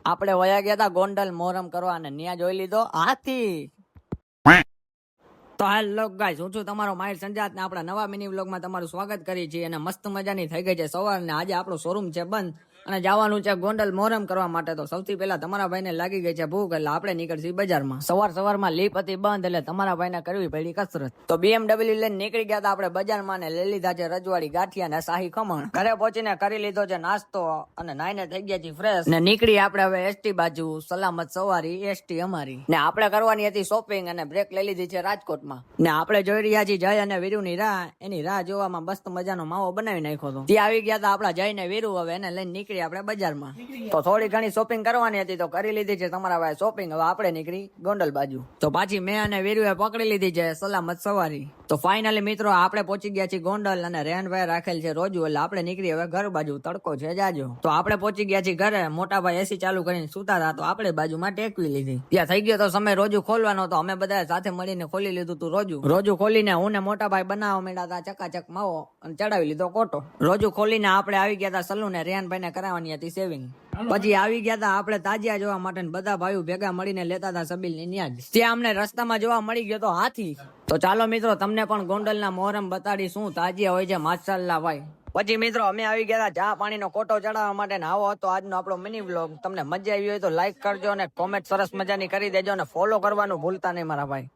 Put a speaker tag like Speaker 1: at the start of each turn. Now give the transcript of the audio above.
Speaker 1: આપણે વયા ગયા હતા ગોંડલ મોહરમ કરવા અને ત્યાં જોઈ લીધો હાથી. તો હેલો ગાઈસ, હું છું તમારો માહિર સંજાત ને આપણા નવા મિની વ્લોગમાં તમારું સ્વાગત કરી છે. અને મસ્ત મજાની થઈ ગઈ છે સવાર ને આજે આપણો શોરૂમ છે બંધ અને જવાનું છે ગોંડલ મોહરમ કરવા માટે. તો સૌથી પહેલા તમારા ભાઈને લાગી ગઈ છે ભૂખ એટલે આપણે નીકળશી બજારમાં. સવારમાં લીપ હતી બંધ એટલે તમારા ભાઈને કરવી પડી કસરત. તો BMW લઈને નીકળી ગયા હતા આપણે બજારમાં ને લઈ લીધા છે રજવાડી ગાંઠિયા ને શાહી ખમણ. ઘરે પહોંચીને કરી લીધો છે નાસ્તો અને નાઈને થઈ ગયા છે ફ્રેશ ને નીકળી આપણે હવે એસટી બાજુ. સલામત સવારી એસટી અમારી. ને આપણે કરવાની હતી શોપિંગ અને બ્રેક લઈ લીધી છે રાજકોટમાં. ને આપણે જોઈ રહ્યા છીએ જય અને વીરુની રાહ. એની રાહ જોવામાં મસ્ત મજાનો માવો બનાવી નાખ્યો હતો. ત્યાં આવી ગયા હતા આપણા જય ને વીરુ. હવે એને લઈને નીકળી આપણે બજારમાં. તો થોડી ઘણી શોપિંગ કરવાની હતી તો કરી લીધી છે તમારા ભાઈ શોપિંગ. હવે આપણે નીકળી ગોંડલ બાજુ. તો પાછી મેં અને વીરુએ પકડી લીધી છે સલામત સવારી. તો ફાઇનલી મિત્રો આપણે પહોંચી ગયા છીએ ગોંડલ અને રેહનભાઈ રાખેલ છે રોજુ એટલે આપણે નીકળી હવે ઘર બાજુ. તડકો છે જાજો. તો આપણે પહોંચી ગયા છીએ ઘરે. મોટા ભાઈ એસી ચાલુ કરીને સુતા હતા તો આપણે બાજુમાં ટેકવી લીધી. ત્યાં થઈ ગયો તો સમય રોજુ ખોલવાનો તો અમે બધા સાથે મળીને ખોલી લીધું તું રોજુ ખોલીને હું ને મોટા ભાઈ બનાવવા માંડ્યા હતા ચકાચક માવો અને ચડાવી લીધો કોટો. રોજુ ખોલીને આપણે આવી ગયા હતા સલૂને રેહનભાઈને કરાવવાની હતી સેવિંગ. પછી આવી ગયા હતા આપણે તાજિયા જોવા માટે. બધા ભાઈઓ ભેગા મળીને લેતા હતા સબીલ ની ન્યાજ. ત્યાં અમને રસ્તામાં જોવા મળી ગયો તો હાથી. તો ચાલો મિત્રો તમને પણ ગોંડલના મોહરમ બતાડી શું તાજિયા હોય છે માશાલ્લાહ ભાઈ. પછી મિત્રો અમે આવી ગયા હતા ચા પાણીનો કોટો ચડાવવા માટે. આવો હતો આજનો આપણો મિની વ્લોગ. તમને મજા આવી હોય તો લાઈક કરજો અને કોમેન્ટ સરસ મજાની કરી દેજો અને ફોલો કરવાનું ભૂલતા નહીં મારા ભાઈ.